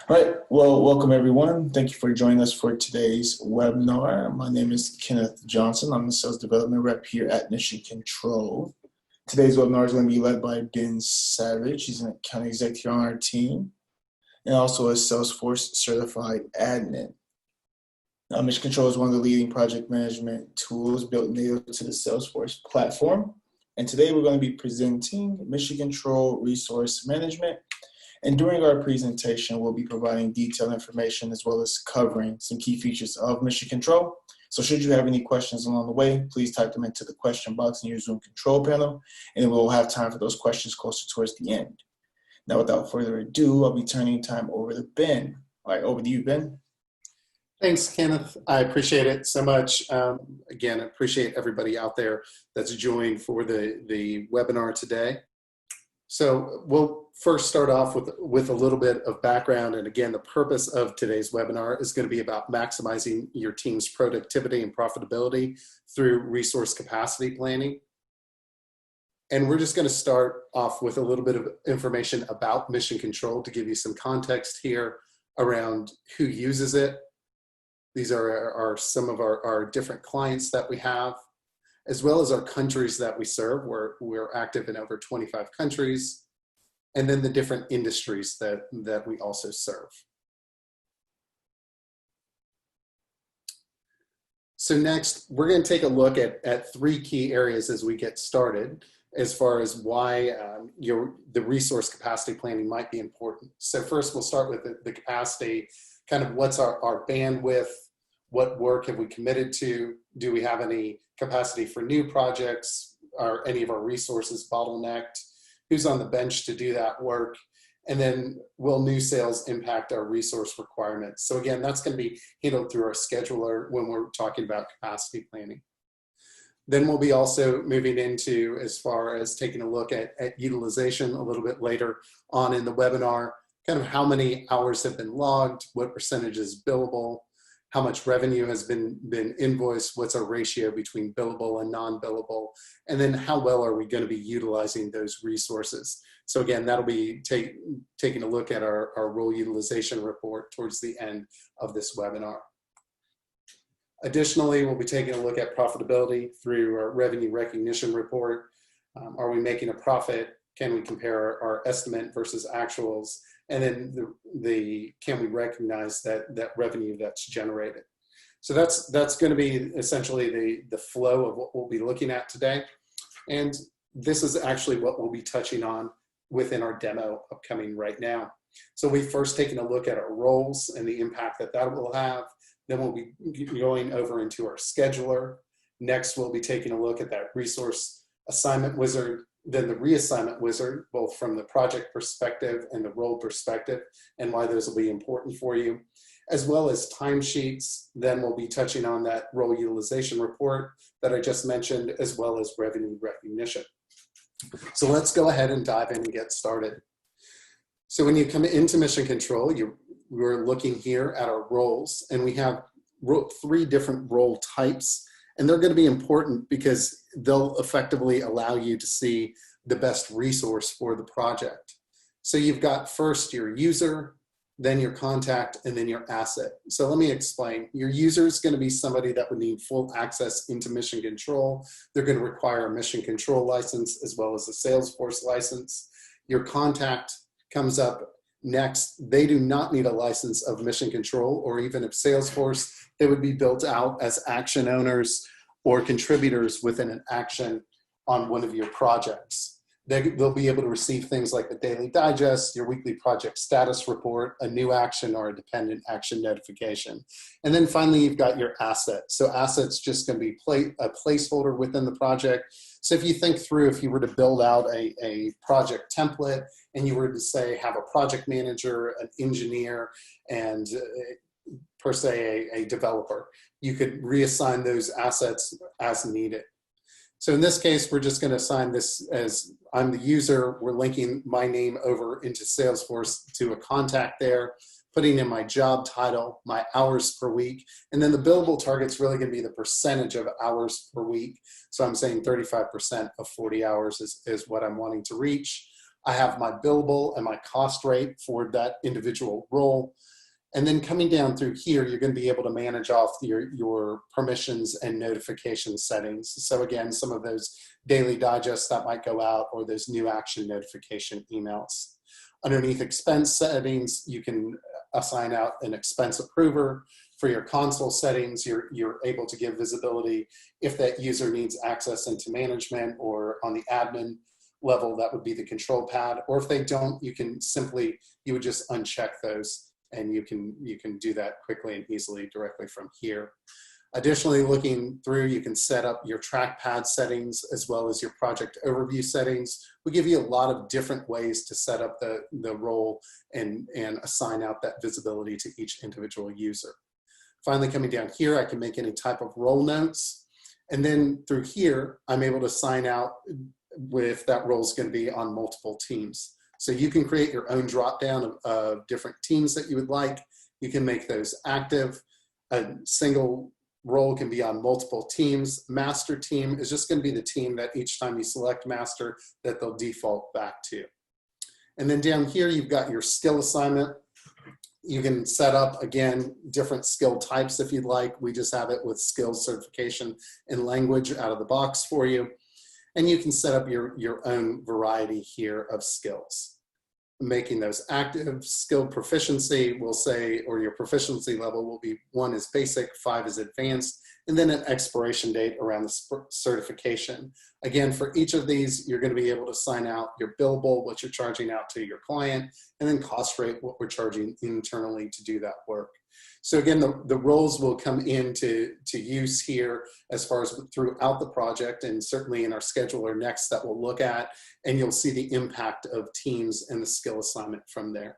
All right. Well, welcome everyone. Thank you for joining us for today's webinar. My name is Kenneth Johnson. I'm the sales development rep here at Mission Control. Today's webinar is going to be led by Ben Savage. He's an account executive on our team and also a Salesforce certified admin. Now, Mission Control is one of the leading project management tools built native to the Salesforce platform. And today we're going to be presenting Mission Control Resource Management. And during our presentation, we'll be providing detailed information as well as covering some key features of Mission Control. So should you have any questions along the way, please type them into the question box in your Zoom control panel, and we'll have time for those questions closer towards the end. Now, without further ado, I'll be turning time over to Ben. All right, over to you, Ben. Thanks, Kenneth. I appreciate it so much. Again, I appreciate everybody out there that's joined for the webinar today. So we'll first start off with a little bit of background. And again, the purpose of today's webinar is going to be about maximizing your team's productivity and profitability through resource capacity planning. And we're just going to start off with a little bit of information about Mission Control to give you some context here around who uses it. These are some of our different clients that we have, as well as our countries that we serve. We're active in over 25 countries, and then the different industries that we also serve. So next, we're going to take a look at three key areas as we get started, as far as why the resource capacity planning might be important. So first, we'll start with the capacity, kind of what's our bandwidth, what work have we committed to, do we have any capacity for new projects, are any of our resources bottlenecked, who's on the bench to do that work, and then will new sales impact our resource requirements. So again, that's going to be handled through our scheduler when we're talking about capacity planning. Then we'll be also moving into, as far as taking a look at utilization a little bit later on in the webinar, kind of how many hours have been logged, what percentage is billable, how much revenue has been invoiced, what's our ratio between billable and non-billable, and then how well are we going to be utilizing those resources. So again, that'll be taking a look at our role utilization report towards the end of this webinar. Additionally, we'll be taking a look at profitability through our revenue recognition report. Are we making a profit? Can we compare our estimate versus actuals? And then can we recognize that revenue that's generated? So that's going to be essentially the flow of what we'll be looking at today. And this is actually what we'll be touching on within our demo upcoming right now. So we've first taken a look at our roles and the impact that will have. Then we'll be going over into our scheduler. Next, we'll be taking a look at that resource assignment wizard, then the reassignment wizard, both from the project perspective and the role perspective, and why those will be important for you, as well as timesheets. Then we'll be touching on that role utilization report that I just mentioned, as well as revenue recognition. So let's go ahead and dive in and get started. So when you come into Mission Control, we're looking here at our roles, and we have three different role types. And they're going to be important because they'll effectively allow you to see the best resource for the project. So you've got first your user, then your contact, and then your asset. So let me explain. Your user is going to be somebody that would need full access into Mission Control. They're going to require a Mission Control license as well as a Salesforce license. Your contact comes up next. They do not need a license of Mission Control or even of Salesforce. They would be built out as action owners or contributors within an action on one of your projects. They'll be able to receive things like the daily digest, your weekly project status report, a new action or a dependent action notification. And then finally, you've got your asset. So asset's just going to be a placeholder within the project. So if you think through, if you were to build out a project template and you were to say have a project manager, an engineer, and per se a developer, you could reassign those assets as needed. So in this case, we're just going to assign this as I'm the user. We're linking my name over into Salesforce to a contact there, putting in my job title, my hours per week, and then the billable target's really going to be the percentage of hours per week. So I'm saying 35% of 40 hours is what I'm wanting to reach. I have my billable and my cost rate for that individual role. And then coming down through here, you're going to be able to manage off your permissions and notification settings. So again, some of those daily digests that might go out, or those new action notification emails. Underneath expense settings, you can assign out an expense approver. For your console settings, you're able to give visibility if that user needs access into management, or on the admin level, that would be the control pad. Or if they don't, you would just uncheck those, and you can do that quickly and easily directly from here. Additionally, looking through, you can set up your trackpad settings as well as your project overview settings. We give you a lot of different ways to set up the role and assign out that visibility to each individual user. Finally, coming down here, I can make any type of role notes. And then through here, I'm able to sign out if that role is going to be on multiple teams. So you can create your own drop-down of different teams that you would like. You can make those active. A single role can be on multiple teams. Master team is just going to be the team that each time you select master, that they'll default back to. And then down here, you've got your skill assignment. You can set up, again, different skill types if you'd like. We just have it with skills certification and language out of the box for you. And you can set up your own variety here of skills. Making those active. Skill proficiency will say, or your proficiency level will be 1 is basic, 5 is advanced, and then an expiration date around the certification. Again, for each of these, you're going to be able to sign out your billable, what you're charging out to your client, and then cost rate, what we're charging internally to do that work. So again, the roles will come into use here as far as throughout the project, and certainly in our scheduler next that we'll look at, and you'll see the impact of teams and the skill assignment from there.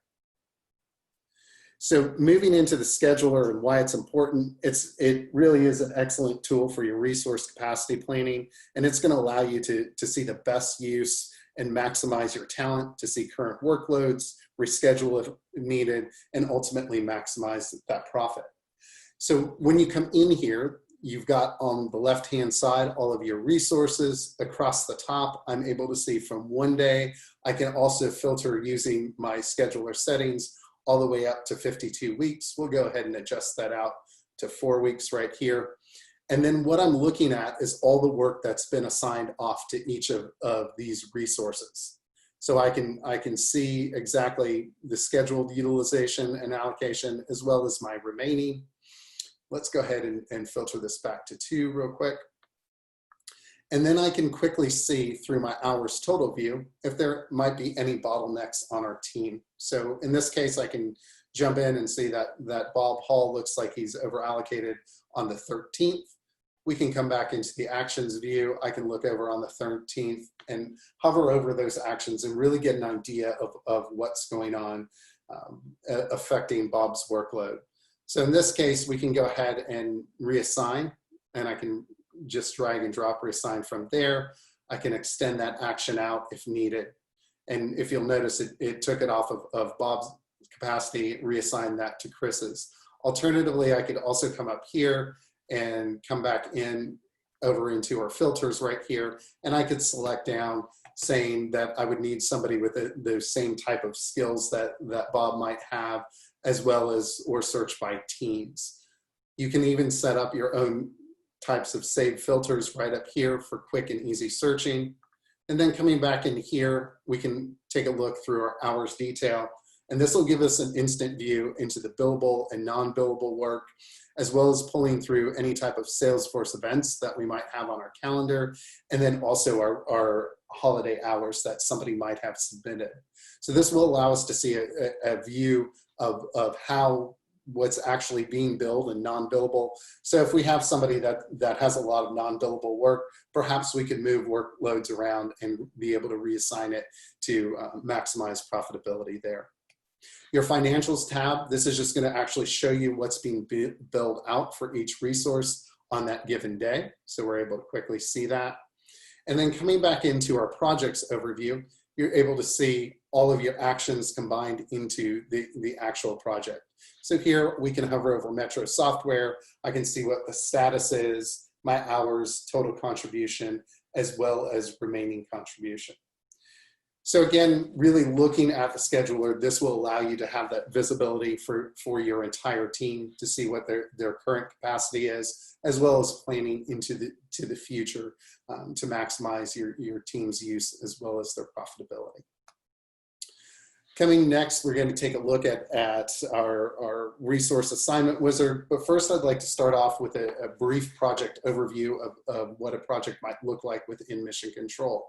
So moving into the scheduler and why it's important, it really is an excellent tool for your resource capacity planning, and it's going to allow you to see the best use and maximize your talent, to see current workloads, reschedule if needed, and ultimately maximize that profit. So when you come in here, you've got on the left-hand side all of your resources. Across the top, I'm able to see from 1 day. I can also filter using my scheduler settings all the way up to 52 weeks. We'll go ahead and adjust that out to 4 weeks right here. And then what I'm looking at is all the work that's been assigned off to each of these resources. So I can see exactly the scheduled utilization and allocation as well as my remaining. Let's go ahead and filter this back to 2 real quick. And then I can quickly see through my hours total view if there might be any bottlenecks on our team. So in this case, I can jump in and see that Bob Hall looks like he's over allocated on the 13th. We can come back into the actions view. I can look over on the 13th and hover over those actions and really get an idea of what's going on affecting Bob's workload. So in this case, we can go ahead and reassign, and I can just drag and drop reassign from there. I can extend that action out if needed. And if you'll notice, it took it off of Bob's capacity, reassign that to Chris's. Alternatively, I could also come up here and come back in over into our filters right here, and I could select down saying that I would need somebody with those same type of skills that Bob might have, as well as, or search by teams. You can even set up your own types of saved filters right up here for quick and easy searching. And then coming back in here, we can take a look through our hours detail, and this will give us an instant view into the billable and non-billable work, as well as pulling through any type of Salesforce events that we might have on our calendar, and then also our holiday hours that somebody might have submitted. So this will allow us to see a view of how what's actually being billed and non-billable. So if we have somebody that has a lot of non-billable work, perhaps we could move workloads around and be able to reassign it to maximize profitability there. Your financials tab, this is just going to actually show you what's being billed out for each resource on that given day. So we're able to quickly see that. And then coming back into our projects overview, you're able to see all of your actions combined into the actual project. So here we can hover over Metro Software. I can see what the status is, my hours, total contribution, as well as remaining contribution. So again, really looking at the scheduler, this will allow you to have that visibility for your entire team to see what their current capacity is, as well as planning into the future to maximize your team's use as well as their profitability. Coming next, we're going to take a look at our resource assignment wizard. But first, I'd like to start off with a brief project overview of what a project might look like within Mission Control.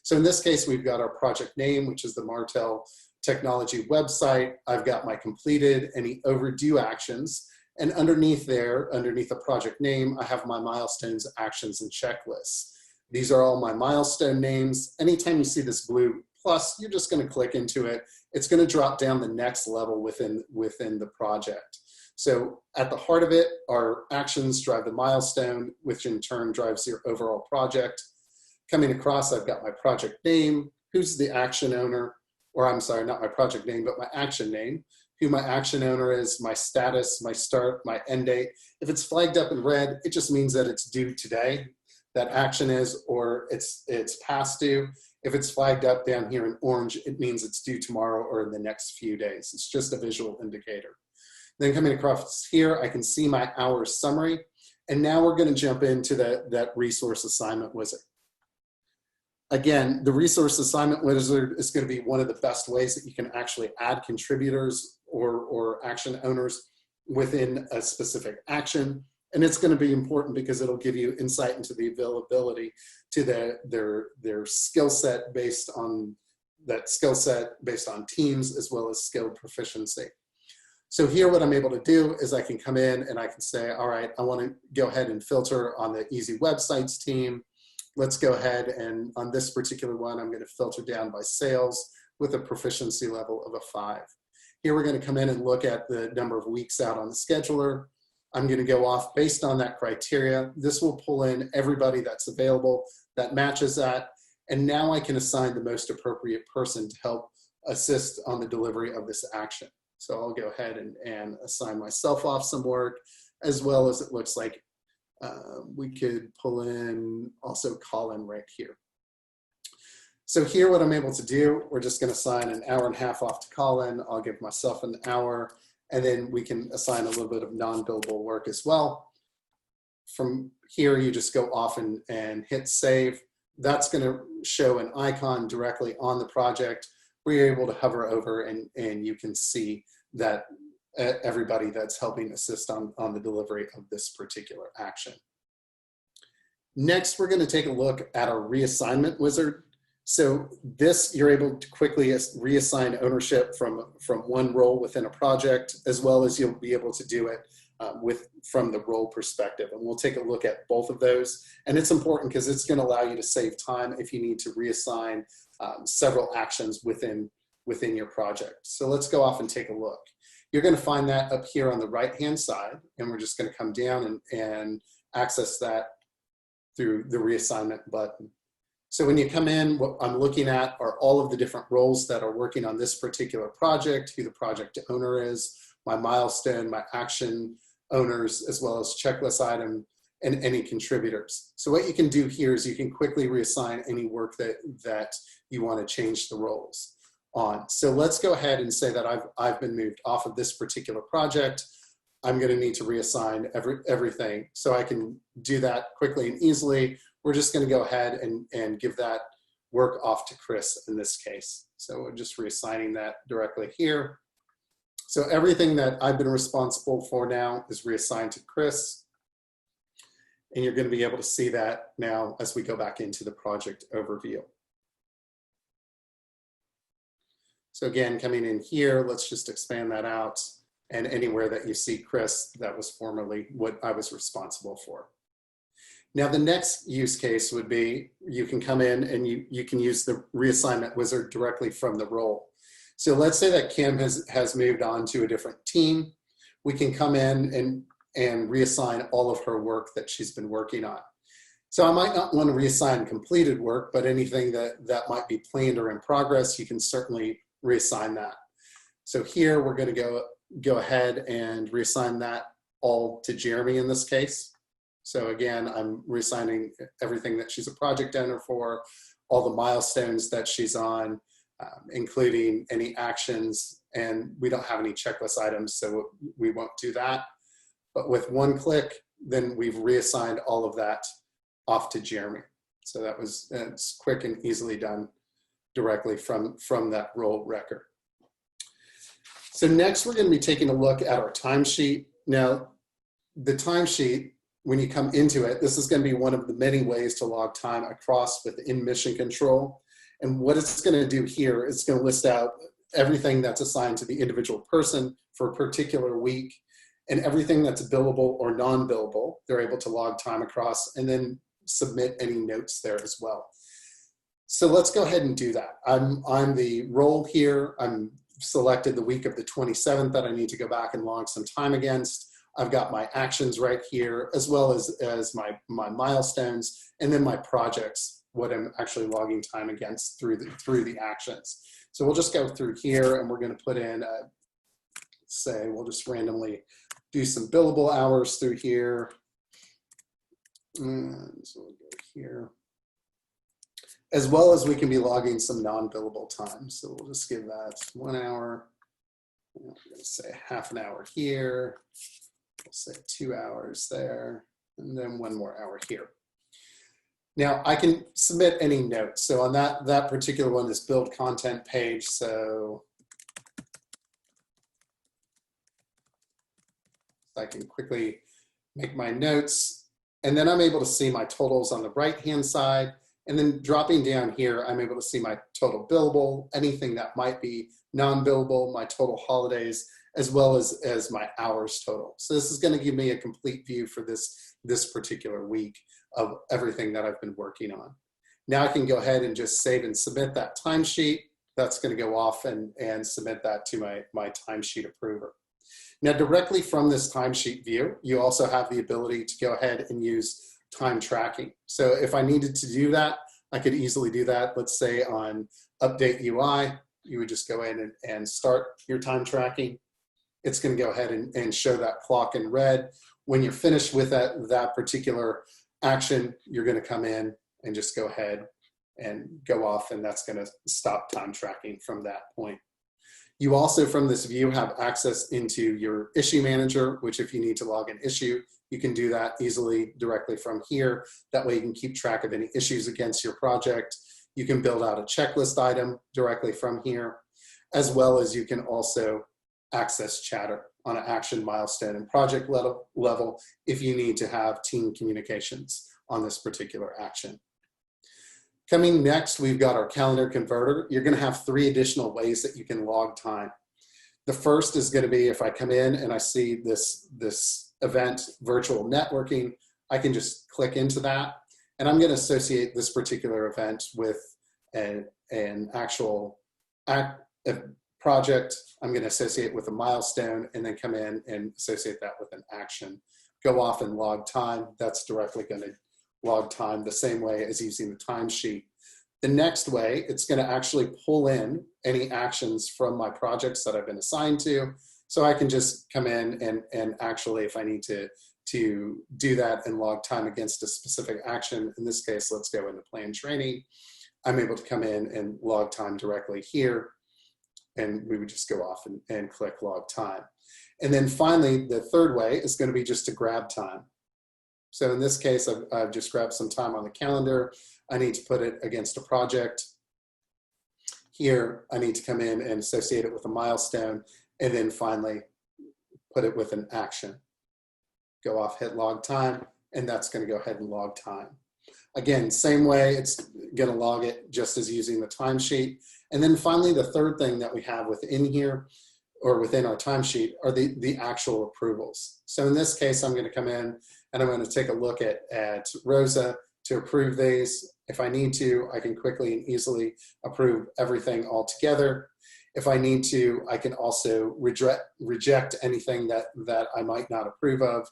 So in this case, we've got our project name, which is the Martel Technology website. I've got my completed, any overdue actions. And underneath there, underneath the project name, I have my milestones, actions, and checklists. These are all my milestone names. Anytime you see this blue plus, you're just going to click into it. It's going to drop down the next level within the project. So at the heart of it, our actions drive the milestone, which in turn drives your overall project. Coming across, I've got my project name, who's the action owner, or I'm sorry, not my project name, but my action name, who my action owner is, my status, my start, my end date. If it's flagged up in red, it just means that it's due today, that action is, or it's past due. If it's flagged up down here in orange, it means it's due tomorrow or in the next few days. It's just a visual indicator. Then coming across here, I can see my hours summary. And now we're going to jump into that resource assignment wizard. Again, the resource assignment wizard is going to be one of the best ways that you can actually add contributors or action owners within a specific action. And it's going to be important because it'll give you insight into the availability to their skill set based on teams as well as skilled proficiency. So here what I'm able to do is I can come in and I can say, all right, I want to go ahead and filter on the Easy Websites team. Let's go ahead and on this particular one, I'm going to filter down by sales with a proficiency level of a 5. Here we're going to come in and look at the number of weeks out on the scheduler. I'm going to go off based on that criteria. This will pull in everybody that's available that matches that. And now I can assign the most appropriate person to help assist on the delivery of this action. So I'll go ahead and assign myself off some work, as well as it looks like we could pull in also Colin right here. So here what I'm able to do, we're just going to assign an hour and a half off to Colin. I'll give myself an hour. And then we can assign a little bit of non-billable work as well. From here, you just go off and hit save. That's going to show an icon directly on the project where you're able to hover over and you can see that everybody that's helping assist on the delivery of this particular action. Next, we're going to take a look at our reassignment wizard. So this, you're able to quickly reassign ownership from one role within a project, as well as you'll be able to do it from the role perspective. And we'll take a look at both of those. And it's important because it's going to allow you to save time if you need to reassign several actions within your project. So let's go off and take a look. You're going to find that up here on the right-hand side, and we're just going to come down and access that through the reassignment button. So when you come in, what I'm looking at are all of the different roles that are working on this particular project, who the project owner is, my milestone, my action owners, as well as checklist item, and any contributors. So what you can do here is you can quickly reassign any work that you want to change the roles on. So let's go ahead and say that I've been moved off of this particular project. I'm going to need to reassign everything. So I can do that quickly and easily. We're just going to go ahead and give that work off to Chris in this case. So we're just reassigning that directly here. So everything that I've been responsible for now is reassigned to Chris. And you're going to be able to see that now as we go back into the project overview. So again, coming in here, let's just expand that out. And anywhere that you see Chris, that was formerly what I was responsible for. Now, the next use case would be you can come in and you can use the reassignment wizard directly from the role. So let's say that Kim has moved on to a different team. We can come in and reassign all of her work that she's been working on. So I might not want to reassign completed work, but anything that might be planned or in progress, you can certainly reassign that. So here we're going to go ahead and reassign that all to Jeremy in this case. So again, I'm reassigning everything that she's a project owner for, all the milestones that she's on, including any actions, and we don't have any checklist items, so we won't do that. But with one click, then we've reassigned all of that off to Jeremy. So it's quick and easily done directly from that role record. So next we're going to be taking a look at our timesheet. Now, the timesheet, when you come into it, this is going to be one of the many ways to log time across within Mission Control. And what it's going to do here is going to list out everything that's assigned to the individual person for a particular week, and everything that's billable or non-billable, they're able to log time across and then submit any notes there as well. So let's go ahead and do that. I'm the role here. I'm selected the week of the 27th that I need to go back and log some time against. I've got my actions right here, as well as my milestones, and then my projects, what I'm actually logging time against through the actions. So we'll just go through here, and we're going to put in, say, we'll just randomly do some billable hours through here. And so we'll go here. As well as we can be logging some non-billable time. So we'll just give that 1 hour. I'm going to say half an hour here. We'll say 2 hours there, and then 1 more hour here. Now I can submit any notes. So on that particular one, this build content page. So I can quickly make my notes, and then I'm able to see my totals on the right-hand side. And then dropping down here, I'm able to see my total billable, anything that might be non-billable, my total holidays, as well as my hours total. So this is going to give me a complete view for this particular week of everything that I've been working on. Now I can go ahead and just save and submit that timesheet. That's going to go off and submit that to my timesheet approver. Now, directly from this timesheet view, you also have the ability to go ahead and use time tracking. So if I needed to do that, I could easily do that. Let's say on Update UI, you would just go in and start your time tracking. It's going to go ahead and show that clock in red. When you're finished with that particular action, you're going to come in and just go ahead and go off, and that's going to stop time tracking from that point. You also, from this view, have access into your issue manager, which if you need to log an issue, you can do that easily directly from here. That way you can keep track of any issues against your project. You can build out a checklist item directly from here, as well as you can also access chatter on an action, milestone, and project level if you need to have team communications on this particular action. Coming next, we've got our calendar converter. You're going to have 3 additional ways that you can log time. The first is going to be if I come in and I see this event, virtual networking, I can just click into that, and I'm going to associate this particular event with an actual project. I'm going to associate with a milestone, and then come in and associate that with an action. Go off and log time. That's directly going to log time the same way as using the timesheet. The next way, it's going to actually pull in any actions from my projects that I've been assigned to. So I can just come in and actually, if I need to do that and log time against a specific action, in this case, let's go into plan training, I'm able to come in and log time directly here. And we would just go off and click log time. And then finally, the third way is going to be just to grab time. So in this case, I've just grabbed some time on the calendar. I need to put it against a project. Here, I need to come in and associate it with a milestone, and then finally put it with an action. Go off, hit log time, and that's going to go ahead and log time. Again, same way, it's going to log it just as using the timesheet. And then finally, the third thing that we have within here, or within our timesheet, are the actual approvals. So in this case, I'm going to come in and I'm going to take a look at Rosa to approve these. If I need to, I can quickly and easily approve everything all together. If I need to, I can also reject anything that I might not approve of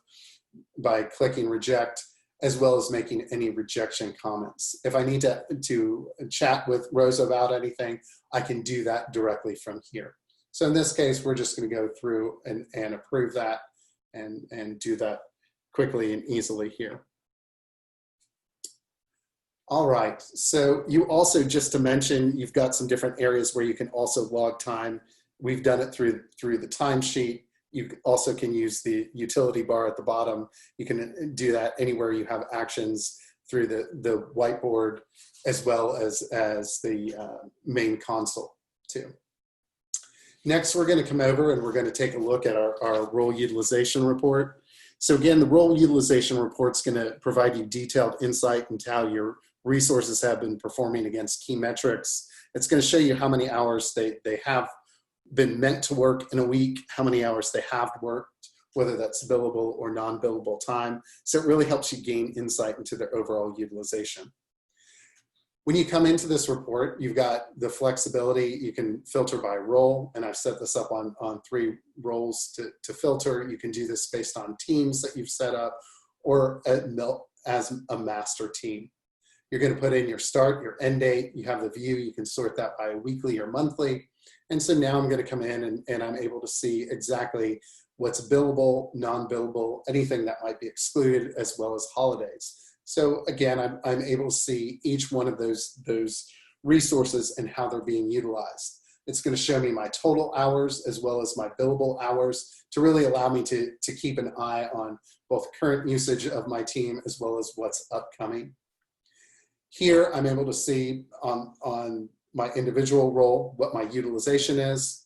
by clicking reject, as well as making any rejection comments. If I need to chat with Rosa about anything, I can do that directly from here. So in this case, we're just going to go through and approve that and do that quickly and easily here. All right. So you also, just to mention, you've got some different areas where you can also log time. We've done it through the timesheet. You also can use the utility bar at the bottom. You can do that anywhere you have actions through the whiteboard, as well as the main console too. Next, we're going to come over and we're going to take a look at our role utilization report. So again, the role utilization report is going to provide you detailed insight into how your resources have been performing against key metrics. It's going to show you how many hours they have been meant to work in a week, how many hours they have worked, whether that's billable or non-billable time. So it really helps you gain insight into their overall utilization. When you come into this report, you've got the flexibility. You can filter by role, and I've set this up on 3 roles to filter. You can do this based on teams that you've set up, or as a master team. You're going to put in your start, your end date. You have the view. You can sort that by weekly or monthly. And so now I'm going to come in and I'm able to see exactly what's billable, non-billable, anything that might be excluded, as well as holidays. So again, I'm able to see each one of those resources and how they're being utilized. It's going to show me my total hours as well as my billable hours to really allow me to keep an eye on both current usage of my team as well as what's upcoming. Here, I'm able to see on my individual role what my utilization is,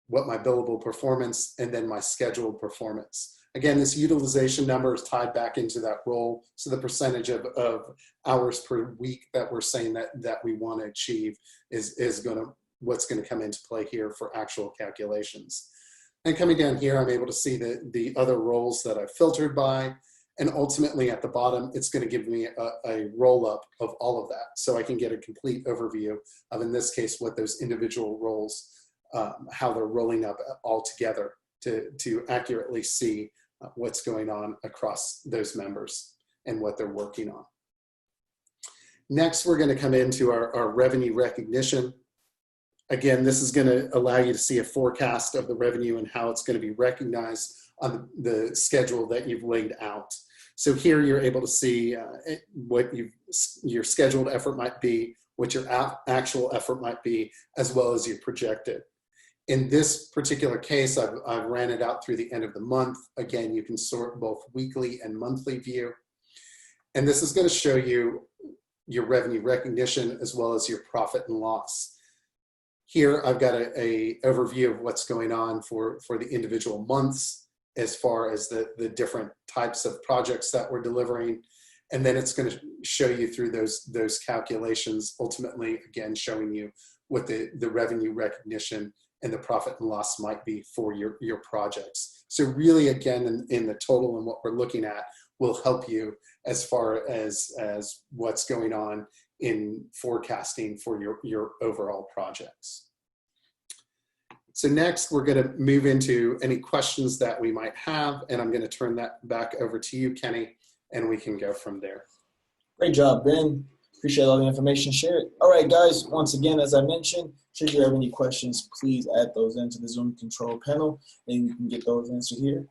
what my billable performance, and then my scheduled performance. Again, this utilization number is tied back into that role. So the percentage of hours per week that we're saying that we want to achieve is what's going to come into play here for actual calculations. And coming down here, I'm able to see the other roles that I've filtered by. And ultimately at the bottom, it's going to give me a roll up of all of that. So I can get a complete overview of, in this case, what those individual roles, how they're rolling up all together to accurately see what's going on across those members and what they're working on. Next, we're going to come into our revenue recognition. Again, this is going to allow you to see a forecast of the revenue and how it's going to be recognized on the schedule that you've laid out. So here you're able to see what your scheduled effort might be, what your actual effort might be, as well as your projected. In this particular case, I've ran it out through the end of the month. Again, you can sort both weekly and monthly view. And this is going to show you your revenue recognition as well as your profit and loss. Here, I've got a overview of what's going on for the individual months as far as the different types of projects that we're delivering. And then it's going to show you through those calculations, ultimately, again, showing you what the revenue recognition and the profit and loss might be for your projects. So really, again, in the total and what we're looking at will help you as far as what's going on in forecasting for your overall projects. So next, we're going to move into any questions that we might have, and I'm going to turn that back over to you, Kenny, and we can go from there. Great job, Ben. Appreciate all the information shared. All right, guys, once again, as I mentioned, should you have any questions, please add those into the Zoom control panel, and you can get those answered here.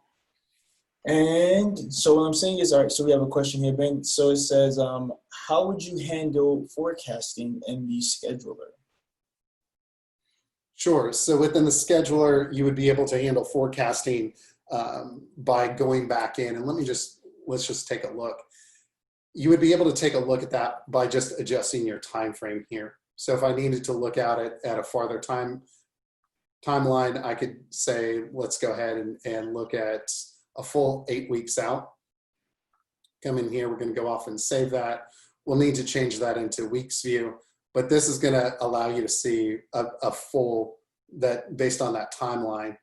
And so what I'm saying is, all right, so we have a question here, Ben. So it says, how would you handle forecasting in the scheduler? Sure. So within the scheduler, you would be able to handle forecasting by going back in. And let's just take a look. You would be able to take a look at that by just adjusting your time frame here. So if I needed to look at it at a farther timeline, I could say, let's go ahead and look at a full 8 weeks out. Come in here, we're going to go off and save that. We'll need to change that into weeks view, but this is going to allow you to see a full, that based on that timeline,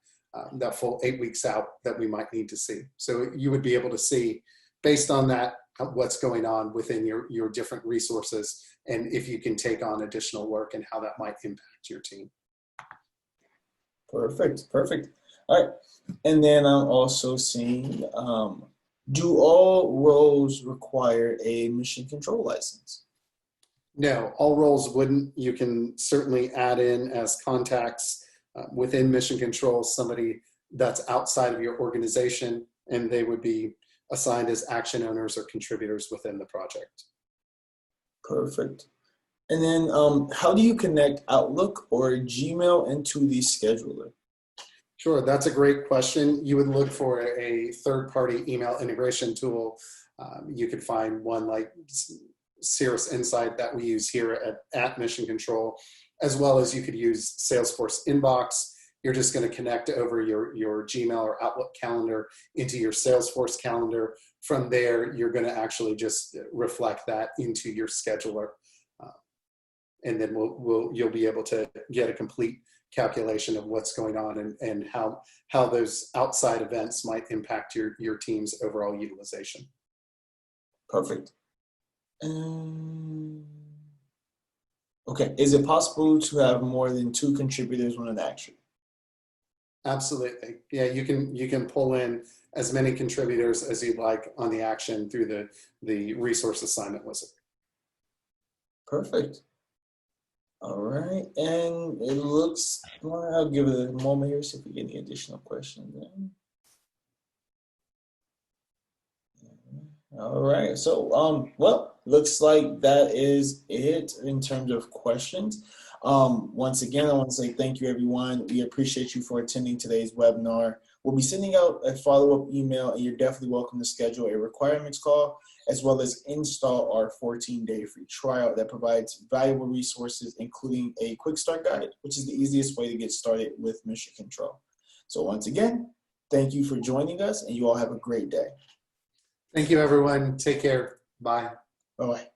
that full 8 weeks out that we might need to see. So you would be able to see based on that, what's going on within your different resources, and if you can take on additional work and how that might impact your team. Perfect. All right. And then I'm also seeing, do all roles require a mission control license? No, all roles wouldn't. You can certainly add in as contacts within mission control somebody that's outside of your organization, and they would be assigned as action owners or contributors within the project. Perfect. And then how do you connect Outlook or Gmail into the scheduler? Sure, that's a great question. You would look for a third-party email integration tool. You could find one like Cirrus Insight that we use here at Mission Control, as well as you could use Salesforce Inbox. You're just going to connect over your Gmail or Outlook calendar into your Salesforce calendar. From there, you're going to actually just reflect that into your scheduler. And then you'll be able to get a complete calculation of what's going on and how those outside events might impact your team's overall utilization. Perfect. Okay, is it possible to have more than 2 contributors on an action? Absolutely. Yeah, you can pull in as many contributors as you'd like on the action through the resource assignment wizard. Perfect. All right, and it looks, well, I'll give it a moment here, see if we get any additional questions in. All right, so well, looks like that is it in terms of questions. Once again, I want to say thank you, everyone. We appreciate you for attending today's webinar. We'll be sending out a follow-up email, and you're definitely welcome to schedule a requirements call, as well as install our 14-day free trial that provides valuable resources, including a quick start guide, which is the easiest way to get started with Mission Control. So once again, thank you for joining us, and you all have a great day. Thank you, everyone. Take care. Bye. Bye-bye.